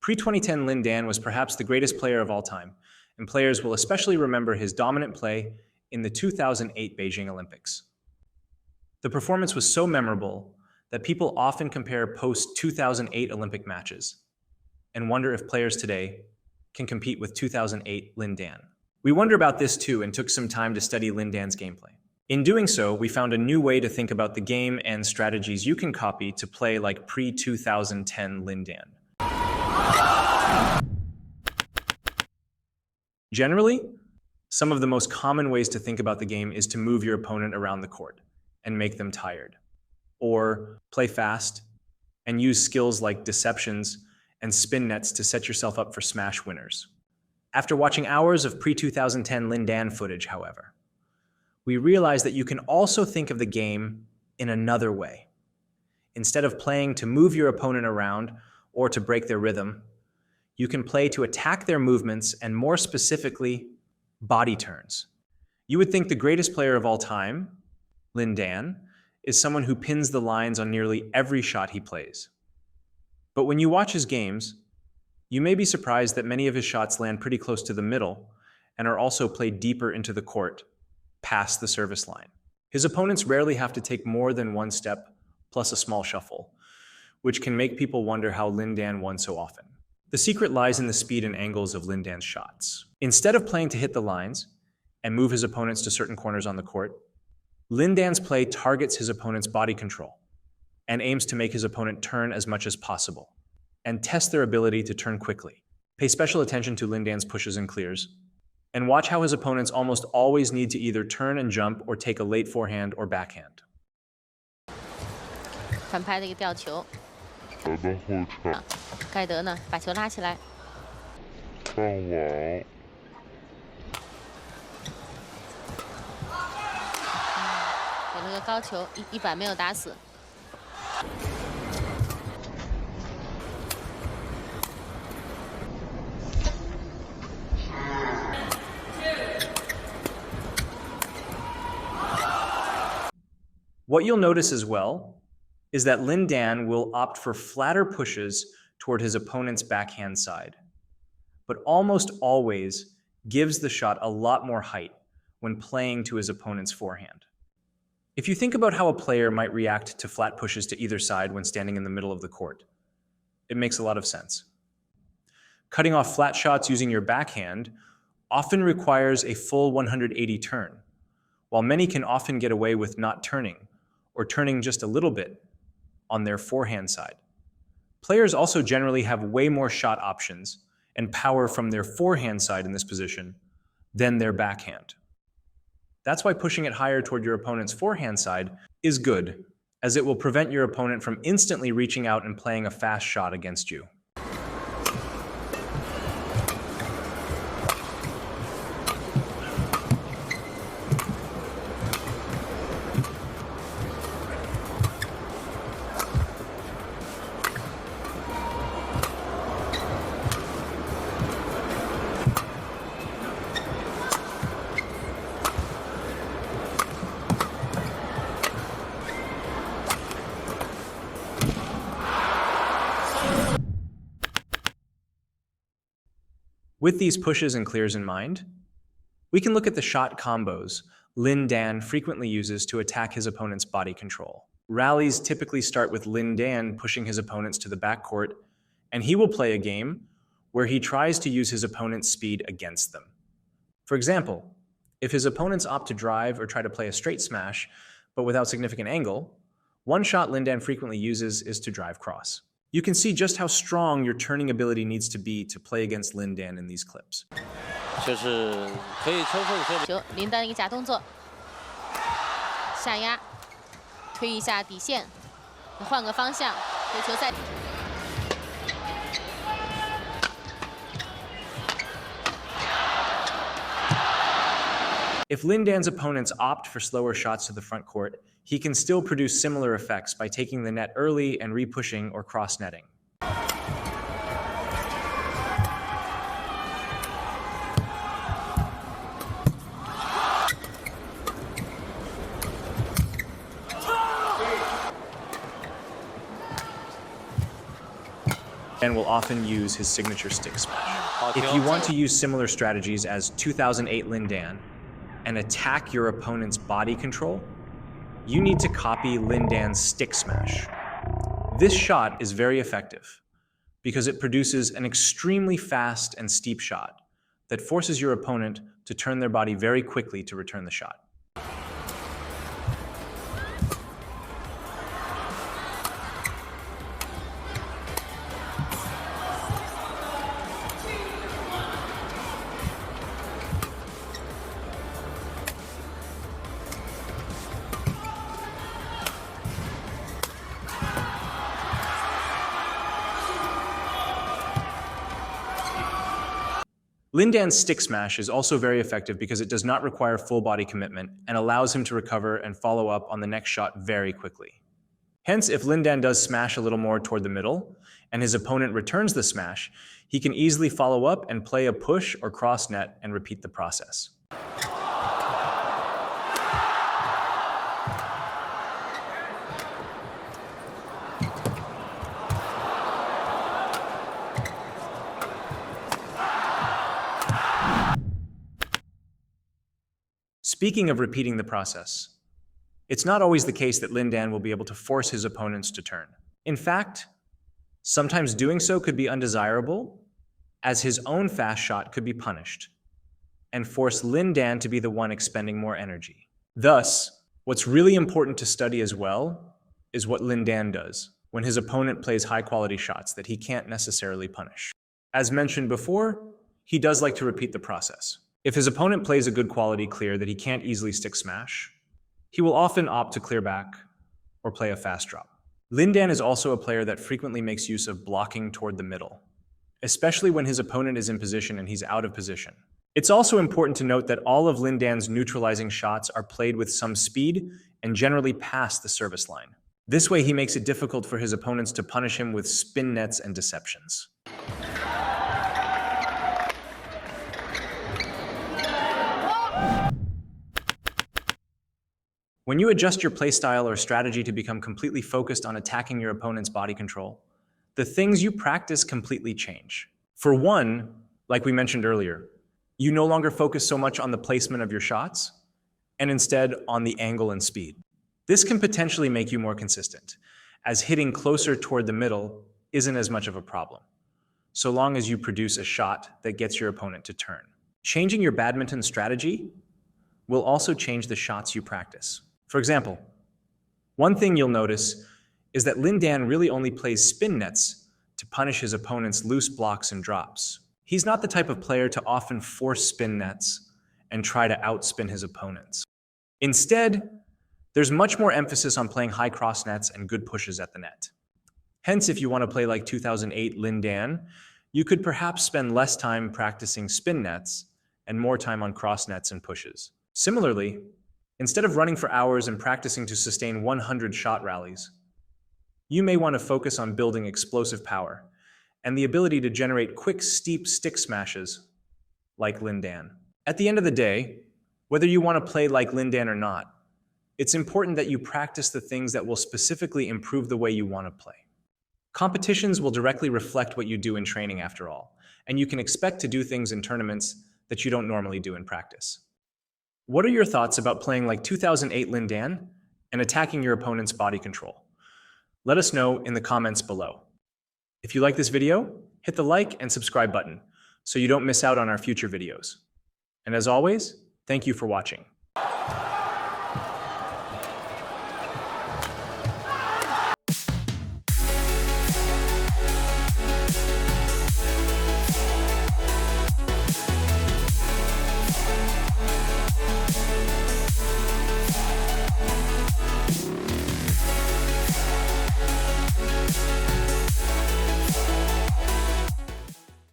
Pre-2010 Lin Dan was perhaps the greatest player of all time, and players will especially remember his dominant play in the 2008 Beijing Olympics. The performance was so memorable that people often compare post-2008 Olympic matches and wonder if players today can compete with 2008 Lin Dan. We wonder about this too and took some time to study Lin Dan's gameplay. In doing so, we found a new way to think about the game and strategies you can copy to play like pre-2010 Lin Dan. Generally, some of the most common ways to think about the game is to move your opponent around the court and make them tired, or play fast and use skills like deceptions and spin nets to set yourself up for smash winners. After watching hours of pre-2010 Lin Dan footage, however, we realized that you can also think of the game in another way. Instead of playing to move your opponent around or to break their rhythm, you can play to attack their movements and, more specifically, body turns. You would think the greatest player of all time, Lin Dan, is someone who pins the lines on nearly every shot he plays. But when you watch his games, you may be surprised that many of his shots land pretty close to the middle and are also played deeper into the court, past the service line. His opponents rarely have to take more than one step plus a small shuffle, which can make people wonder how Lin Dan won so often. The secret lies in the speed and angles of Lin Dan's shots. Instead of playing to hit the lines and move his opponents to certain corners on the court, Lin Dan's play targets his opponent's body control and aims to make his opponent turn as much as possible and test their ability to turn quickly. Pay special attention to Lin Dan's pushes and clears, and watch how his opponents almost always need to either turn and jump or take a late forehand or backhand. 反拍的一个吊球，盖德呢把球拉起来，上网。给了个高球，一板没有打死。What you'll notice as well is that Lin Dan will opt for flatter pushes toward his opponent's backhand side, but almost always gives the shot a lot more height when playing to his opponent's forehand. If you think about how a player might react to flat pushes to either side when standing in the middle of the court, it makes a lot of sense. Cutting off flat shots using your backhand often requires a full 180 turn, while many can often get away with not turning or turning just a little bit on their forehand side. Players also generally have way more shot options and power from their forehand side in this position than their backhand. That's why pushing it higher toward your opponent's forehand side is good, as it will prevent your opponent from instantly reaching out and playing a fast shot against you. With these pushes and clears in mind, we can look at the shot combos Lin Dan frequently uses to attack his opponent's body control. Rallies typically start with Lin Dan pushing his opponents to the backcourt, and he will play a game where he tries to use his opponent's speed against them. For example, if his opponents opt to drive or try to play a straight smash, but without significant angle, one shot Lin Dan frequently uses is to drive cross. You can see just how strong your turning ability needs to be to play against Lin Dan in these clips. 就是可以充分说明球，林丹一个假动作，下压，推一下底线，换个方向，这球再。If Lin Dan's opponents opt for slower shots to the front court, he can still produce similar effects by taking the net early and re-pushing or cross-netting. Dan will often use his signature stick smash. If you want to use similar strategies as 2008 Lin Dan and attack your opponent's body control, you need to copy Lin Dan's stick smash. This shot is very effective because it produces an extremely fast and steep shot that forces your opponent to turn their body very quickly to return the shot. Lin Dan's stick smash is also very effective because it does not require full body commitment and allows him to recover and follow up on the next shot very quickly. Hence, if Lin Dan does smash a little more toward the middle and his opponent returns the smash, he can easily follow up and play a push or cross net and repeat the process. Speaking of repeating the process, it's not always the case that Lin Dan will be able to force his opponents to turn. In fact, sometimes doing so could be undesirable, as his own fast shot could be punished, and force Lin Dan to be the one expending more energy. Thus, what's really important to study as well is what Lin Dan does when his opponent plays high-quality shots that he can't necessarily punish. As mentioned before, he does like to repeat the process. If his opponent plays a good quality clear that he can't easily stick smash, he will often opt to clear back or play a fast drop. Lin Dan is also a player that frequently makes use of blocking toward the middle, especially when his opponent is in position and he's out of position. It's also important to note that all of Lin Dan's neutralizing shots are played with some speed and generally past the service line. This way he makes it difficult for his opponents to punish him with spin nets and deceptions. When you adjust your playstyle or strategy to become completely focused on attacking your opponent's body control, the things you practice completely change. For one, like we mentioned earlier, you no longer focus so much on the placement of your shots, and instead on the angle and speed. This can potentially make you more consistent, as hitting closer toward the middle isn't as much of a problem, so long as you produce a shot that gets your opponent to turn. Changing your badminton strategy will also change the shots you practice. For example, one thing you'll notice is that Lin Dan really only plays spin nets to punish his opponent's loose blocks and drops. He's not the type of player to often force spin nets and try to outspin his opponents. Instead, there's much more emphasis on playing high cross nets and good pushes at the net. Hence, if you want to play like 2008 Lin Dan, you could perhaps spend less time practicing spin nets and more time on cross nets and pushes. Similarly, instead of running for hours and practicing to sustain 100 shot rallies, you may want to focus on building explosive power and the ability to generate quick, steep stick smashes like Lin Dan. At the end of the day, whether you want to play like Lin Dan or not, it's important that you practice the things that will specifically improve the way you want to play. Competitions will directly reflect what you do in training after all, and you can expect to do things in tournaments that you don't normally do in practice. What are your thoughts about playing like 2008 Lin Dan and attacking your opponent's body control? Let us know in the comments below. If you like this video, hit the like and subscribe button so you don't miss out on our future videos. And as always, thank you for watching.